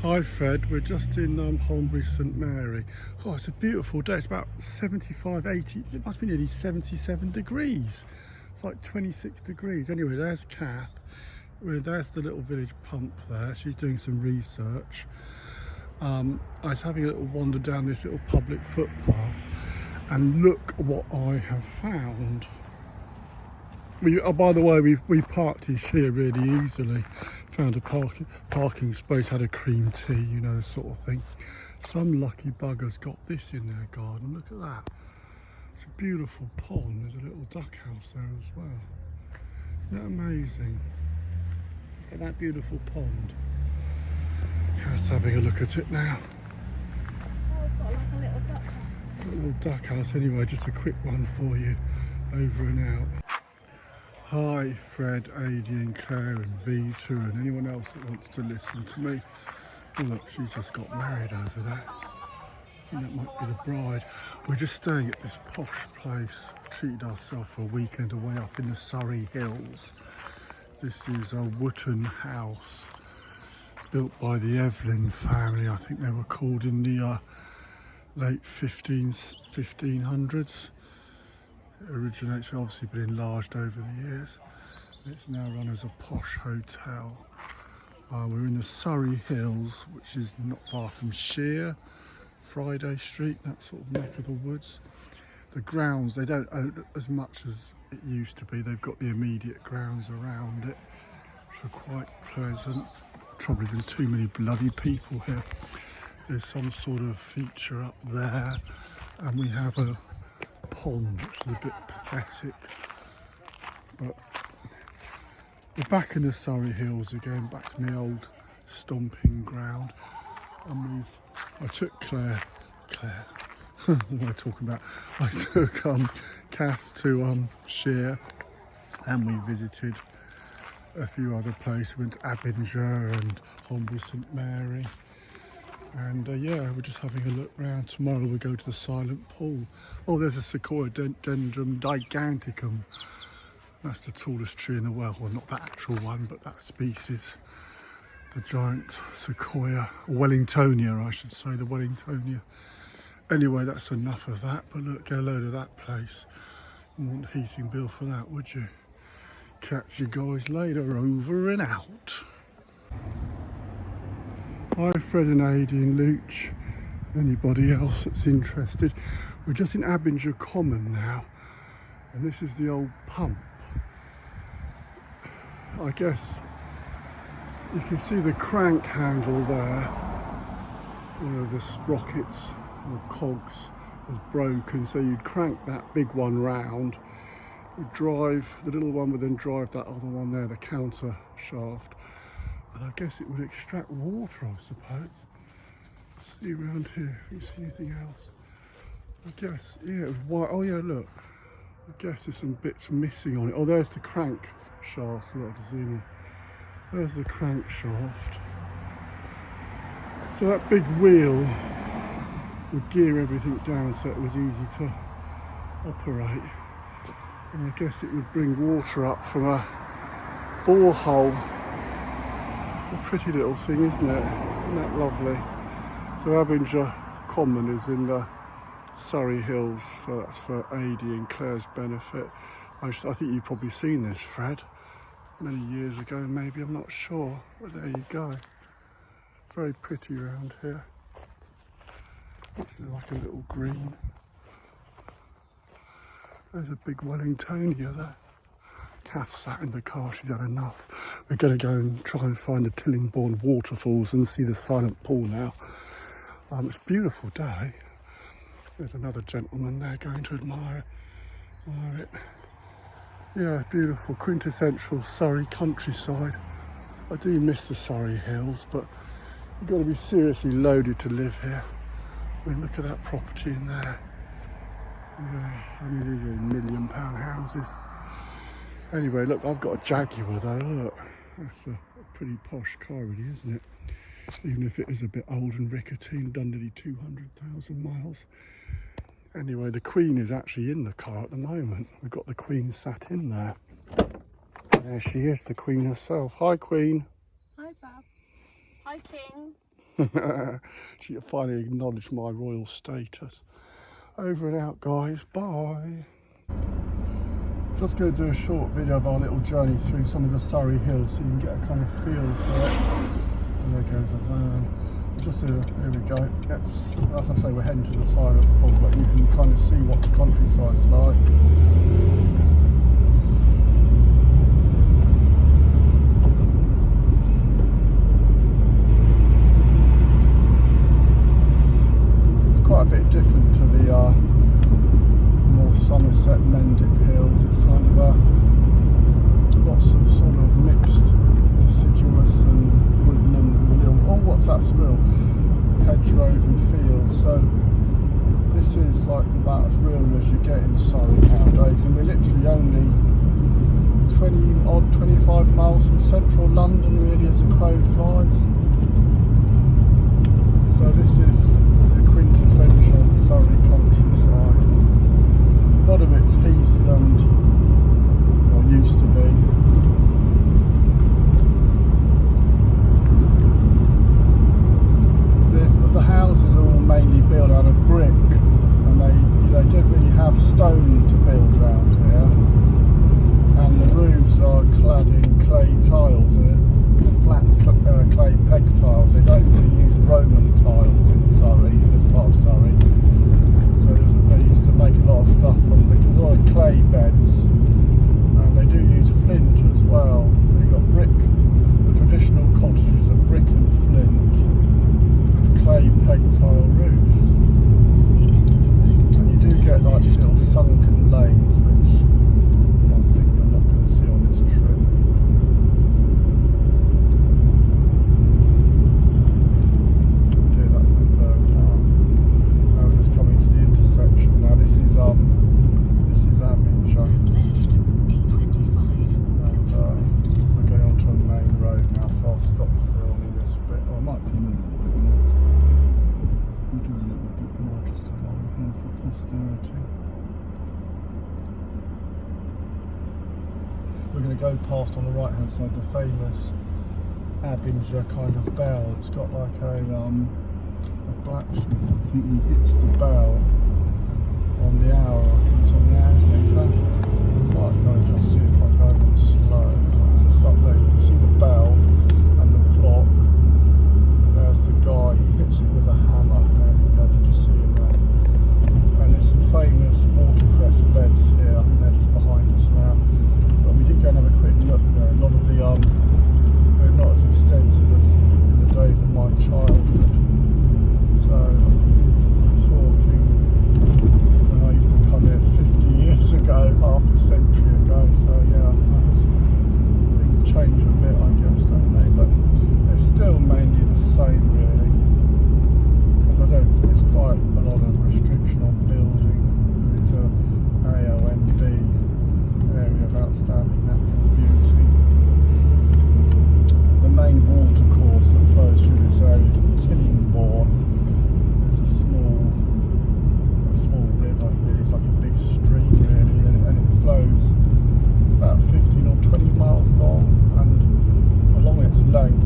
Hi Fred, we're just in Holmbury St Mary. Oh, it's a beautiful day. It's about 75, 80, it must be nearly 77 degrees. It's like 26 degrees. Anyway, there's Kath. There's the little village pump there. She's doing some research. I was having a little wander down this little public footpath and look what I have found. By the way, we parked here really easily. Found a parking space, had a cream tea, you know, sort of thing. Some lucky bugger's got this in their garden. Look at that. It's a beautiful pond. There's a little duck house there as well. Isn't that amazing? Look at that beautiful pond. Just having a look at it now. Oh, it's got like a little duck house. A little duck house anyway, just a quick one for you. Over and out. Hi Fred, Adi and Claire and Vita and anyone else that wants to listen to me. Oh look, she's just got married over there. I think that might be the bride. We're just staying at this posh place. Treated ourselves for a weekend away up in the Surrey Hills. This is a Wootton house built by the Evelyn family. I think they were called in the late 1500s. It originates, obviously been enlarged over the years. It's now run as a posh hotel. We're in the Surrey Hills, which is not far from Sheer, Friday Street, that sort of neck of the woods. The grounds, they don't own as much as it used to be. They've got the immediate grounds around it, which are quite pleasant. Trouble is there's too many bloody people here. There's some sort of feature up there, and we have a pond, which is a bit pathetic, but we're back in the Surrey Hills again, back to my old stomping ground. And I took Claire, what am I talking about? I took Kath to Sheer, and we visited a few other places. We went to Abinger and Holmbury St Mary. And yeah, we're just having a look round. Tomorrow we'll go to the silent pool. Oh, there's a Sequoia dendron giganticum. That's the tallest tree in the world. Well, not the actual one, but that species. The giant Sequoia, Wellingtonia, I should say, the Wellingtonia. Anyway, that's enough of that. But look, get a load of that place. You want a heating bill for that, would you? Catch you guys later. Over and out. Hi Fred and Adi and Luch, anybody else that's interested. We're just in Abinger Common now, and this is the old pump. I guess you can see the crank handle there, where the sprockets or cogs is broken, so you'd crank that big one round, would drive, the little one would then drive that other one there, the counter shaft. And I guess it would extract water, I suppose. Let's see around here if you see anything else. I guess, yeah, it was white. Oh yeah, look. I guess there's some bits missing on it. Oh, there's the crank shaft. Look, to zoom in. There's the crank shaft. So that big wheel would gear everything down so it was easy to operate. And I guess it would bring water up from a borehole. A pretty little thing, isn't it? Isn't that lovely? So Abinger Common is in the Surrey Hills. That's for Adi and Claire's benefit. I think you've probably seen this, Fred, many years ago maybe, I'm not sure. But there you go. Very pretty around here. This is like a little green. There's a big Wellingtonia there. Kath sat in the car, she's had enough. We're going to go and try and find the Tillingbourne waterfalls and see the silent pool now. It's a beautiful day. There's another gentleman there going to admire it. Yeah, beautiful, quintessential Surrey countryside. I do miss the Surrey Hills, but you've got to be seriously loaded to live here. I mean, look at that property in there. Yeah, I mean, these are all £1 million houses. Anyway, look, I've got a Jaguar though, look. That's a pretty posh car really, isn't it? Even if it is a bit old and rickety and done nearly 200,000 miles. Anyway, the Queen is actually in the car at the moment. We've got the Queen sat in there. There she is, the Queen herself. Hi, Queen. Hi, Fab. Hi, King. She finally acknowledged my royal status. Over and out, guys. Bye. Just going to do a short video of our little journey through some of the Surrey Hills so you can get a kind of feel for it. And there goes the van. Just here we go. As I say, we're heading to the side of the pub, but you can kind of see what the countryside's like. It's quite a bit different to the North Somerset Mendip Hills. It's kind of lots of sort of mixed deciduous and woodland and what's that squirrel? Hedgerows and fields. So this is like about as rural as you get in Surrey nowadays, and we're literally only 25 miles from central London really as the crow flies. So this is the quintessential Surrey countryside. A lot of it's heathland, or used to be. The houses are all mainly built out of brick, and they don't really have stone to build around here. And the roofs are clad in clay tiles, flat clay peg tiles. They don't really use Roman tiles in Surrey, in this part of Surrey. So they used to make a lot of stuff from a lot of clay beds, and they do use flint as well. So you've got brick. The traditional cottages are brick and flint, clay peg tile roofs, and you do get like little sunken lanes, which I think you're not going to see on this trip. Dear, that's been burnt out. Now we're just coming to the intersection. Now this is Abingdon, and we're going onto a main road now, so I'll stop filming this bit, or I might film a little bit more. We'll do a little bit more just along here for posterity. We're going to go past on the right hand side the famous Abingdon kind of bell. It's got like a blacksmith. I think he hits the bell on the hour. I think it's on the hour's meter. I might go and just see if I go a bit slow. It's just up there. You can see the bell and the clock. There's the guy, he hits it with a hammer. There we go, you just see him there. And there's some famous watercress beds here. I think they're just behind us now. But we did go and have a quick look there. A lot of the they're not as extensive as in the days of my childhood. So we're talking when I used to come here 50 years ago, half a century ago. So yeah, things change a bit, I guess, don't they? But it's still mainly the same really, because I don't think there's quite a lot of restriction on building. It's a AONB area of outstanding natural beauty. The main watercourse that flows through this area is the Tillingbourne. It's a small river really. It's like a big stream really, and it flows. It's about 15 or 20 miles long, and along its length it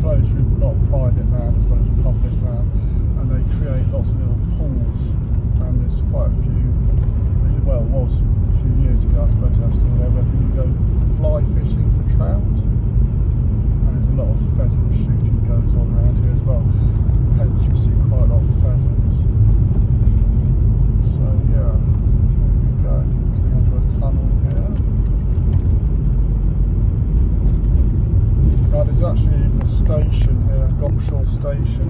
flows through a lot of private land as well as public land, and they create lots of little pools, and there's quite a few, well it was a few years ago, I suppose they're still there, where people go fly fishing for trout, and there's a lot of pheasant shooting goes on around here as well, hence you see quite a lot of pheasants. So yeah, here we go, coming under a tunnel here. There's actually a station here, Gomshall Station.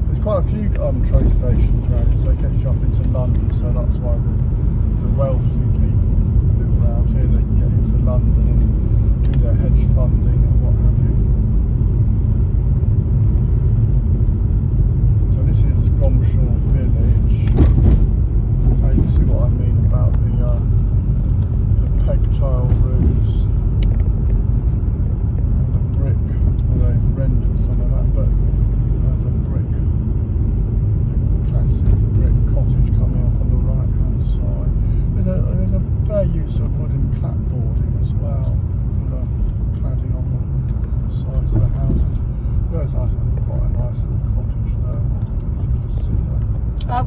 There's quite a few train stations around it, so it gets you up into London, so that's why the wealthy people live around here. They can get into London and do their hedge funding and what have you. So this is Gomshall Village. Now you can see what I mean about the peg tile roofs. They've rendered some of that, but there's a classic brick cottage coming up on the right hand side. There's a fair use of wooden clapboarding as well, for the cladding on the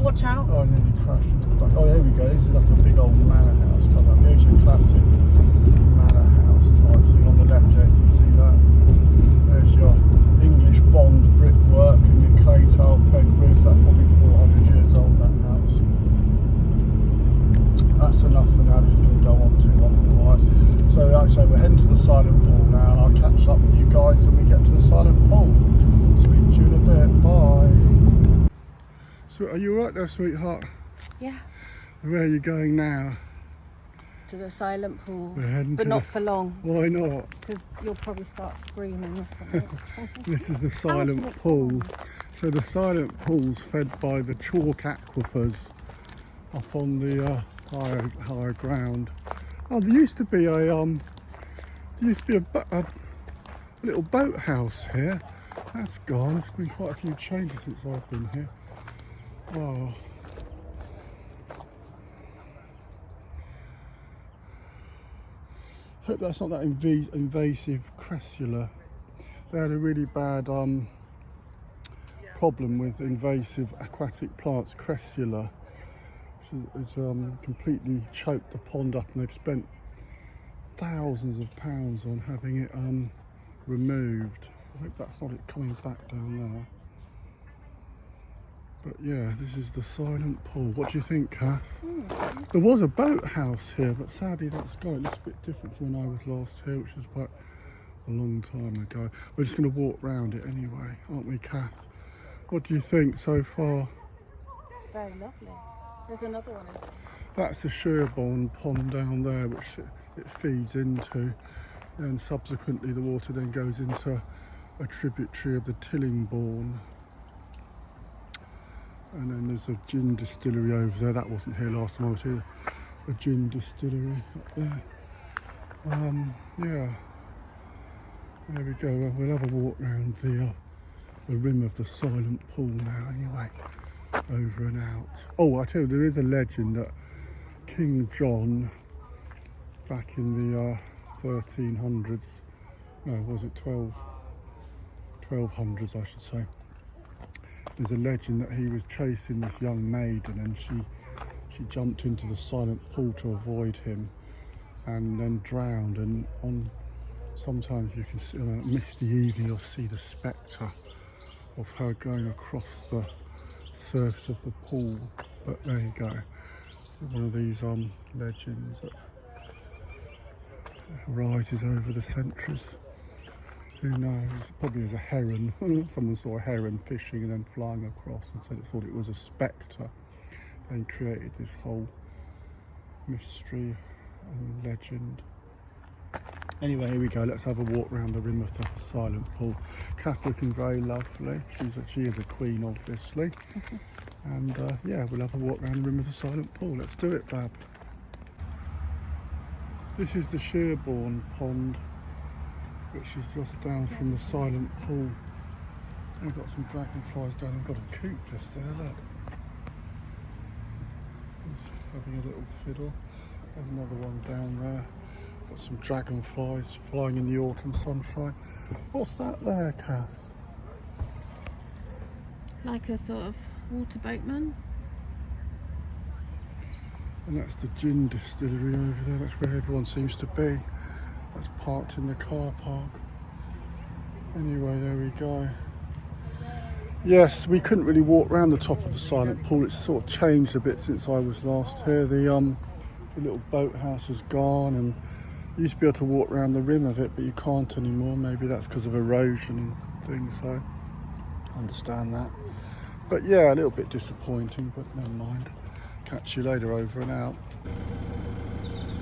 watch out. Oh, I nearly crashed into the back. Oh, here we go. This is like a big old manor house coming up. Here's your classic manor house type thing on the left here. Can you see that? There's your English Bond brickwork and your clay tile peg roof. That's probably 400 years old, that house. That's enough for now. This is going to go on too long otherwise. So, like I say, we're heading to the silent pool now, and I'll catch up with you guys when we get to the silent pool. Speak to you in a bit. Bye. So, are you alright there, sweetheart? Yeah. Where are you going now? To the silent pool. We're heading but to not the... for long. Why not? Because you'll probably start screaming. From it. This is the silent pool. So the silent pool's fed by the chalk aquifers up on the higher ground. Oh, there used to be a little boathouse here. That's gone. There's been quite a few changes since I've been here. Oh. Hope that's not that invasive cressula. They had a really bad problem with invasive aquatic plants, cressula. It's completely choked the pond up, and they've spent thousands of pounds on having it removed. I hope that's not it coming back down there. But yeah, this is the silent pool. What do you think, Cass? There was a boathouse here, but sadly that's gone. It looks a bit different from when I was last here, which was quite a long time ago. We're just going to walk round it anyway, aren't we, Cass? What do you think so far? Very lovely. There's another one. That's the Sherborne pond down there, which it feeds into. And subsequently the water then goes into a tributary of the Tillingbourne. And then there's a gin distillery over there. That wasn't here last time I was here. A gin distillery up there. Yeah. There we go. We'll have a walk round the rim of the silent pool now anyway. Over and out. Oh, I tell you, there is a legend that King John, back in the 1300s, no, was it 1200s I should say. There's a legend that he was chasing this young maiden, and she jumped into the silent pool to avoid him, and then drowned. And sometimes you can see on a misty evening, you'll see the spectre of her going across the surface of the pool. But there you go, one of these legends that rises over the centuries. Who knows? Probably as a heron. Someone saw a heron fishing and then flying across and said it thought it was a spectre. They created this whole mystery and legend. Anyway, here we go. Let's have a walk around the rim of the silent pool. Cass looking very lovely. She is a queen, obviously. And yeah, we'll have a walk around the rim of the silent pool. Let's do it, Bab. This is the Sherborne pond, which is just down from the silent pool. We've got some dragonflies down. We've got a coot just there, look. Just having a little fiddle. There's another one down there. Got some dragonflies flying in the autumn sunshine. What's that there, Cass? Like a sort of water boatman. And that's the gin distillery over there. That's where everyone seems to be. That's parked in the car park. Anyway, there we go. Yes, we couldn't really walk around the top of the silent pool. It's sort of changed a bit since I was last here. The little boathouse is gone, and you used to be able to walk around the rim of it, but you can't anymore. Maybe that's because of erosion and things, so I understand that. But yeah, a little bit disappointing, but never mind. Catch you later, over and out.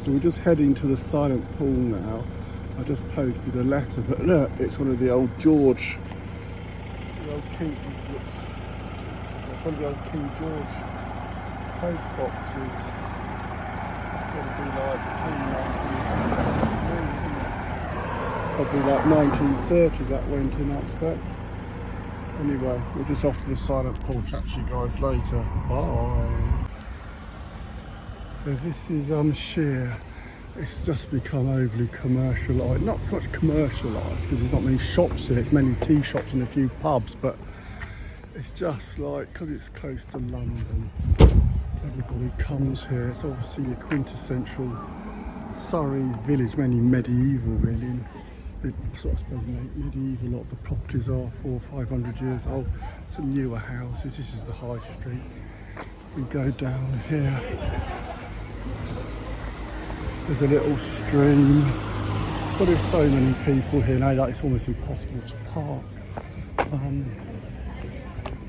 So we're just heading to the silent pool now. I just posted a letter, but look, it's one of the old George, the old King, it's one of the old King George post boxes. It's got to be like pre-1950s, probably like 1930s that went in, I expect. Anyway, we're just off to the silent pool. Catch you guys later. Bye. So this is Sheer. It's just become overly commercialised. Not so much commercialised because there's not many shops here. It's mainly tea shops and a few pubs, but It's just like, because it's close to London, everybody comes here. It's obviously a quintessential Surrey village, mainly medieval really. Sort of suppose medieval, a lot of the properties are 400 or 500 years old. Some newer houses. This is the high street. We go down here. There's a little stream. But there's so many people here now that it's almost impossible to park.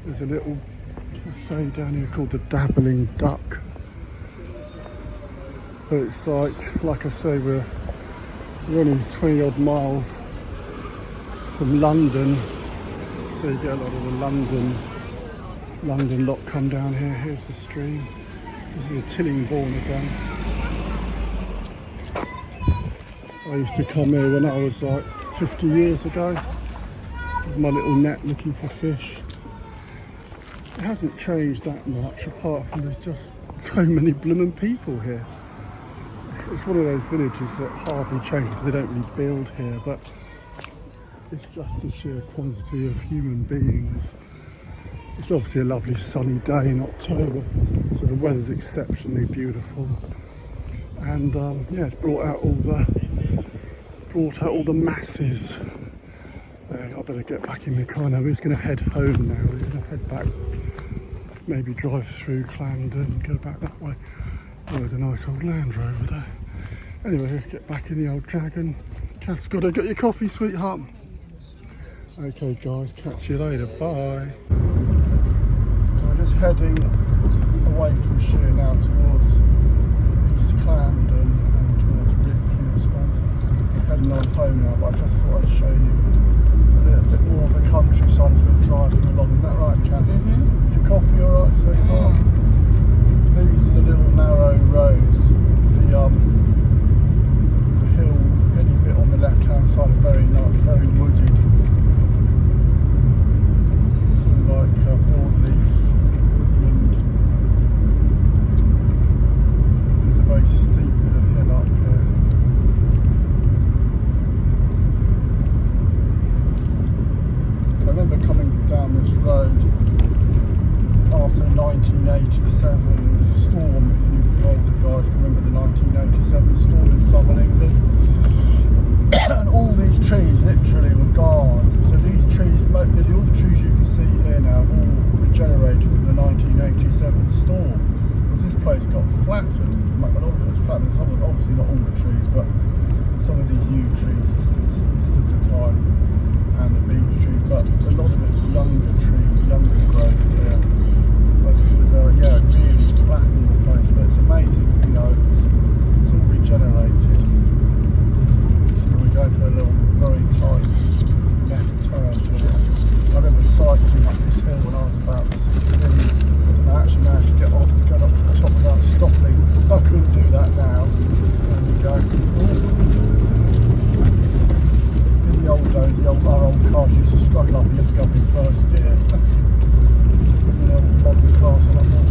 There's a little cafe down here called the Dabbling Duck. But it's like I say, we're only 20 odd miles from London, so you get a lot of the London lot come down here. Here's the stream. This is a Tillingbourne again. I used to come here when I was like 50 years ago with my little net looking for fish. It hasn't changed that much, apart from there's just so many blooming people here. It's one of those villages that hardly changes because they don't really build here, but it's just the sheer quantity of human beings. It's obviously a lovely sunny day in October, so the weather's exceptionally beautiful. And yeah, it's brought out all the masses. I better get back in my car now. We're just going to head home now. We're going to head back, maybe drive through Clarendon, go back that way. Oh, there's a nice old Land Rover there. Anyway, let's get back in the old Dragon. Kath's got to get your coffee, sweetheart. Okay guys, catch you later, bye. So I'm just heading away from Sheer now towards East Clarendon and towards Ripley, I suppose. I'm heading on home now, but I just thought I'd show you a little bit more of the countryside as we're driving along. Is that right, Kath? Mm-hmm. Is your coffee alright, sweetheart? These are the little narrow roads. The hill, any bit on the left hand side are very wooded. Sort of like broadleaf woodland. There's a very steep bit of hill up here. I remember coming down this road after 1987 storm. If you older guys can remember the 1987 storm in southern England, and all these trees literally were gone. So these trees, nearly all the trees you can see here now, have all regenerated from the 1987 storm. Because this place got flattened. A lot of it was flattened. Obviously not all the trees, but some of these yew trees stood the time, and the beech trees. But a lot of it's younger trees, younger growth here. But it was yeah, really flattened the place. But it's amazing, you know, it's all regenerated. So we're going for a little very tight left turn here. I remember cycling up this hill when I was about 16, and I actually managed to get up to the top without stopping. I couldn't do that now. There we go. In the old days, our old cars used to struggle up, you had to go up in first gear. The old modern cars are a lot more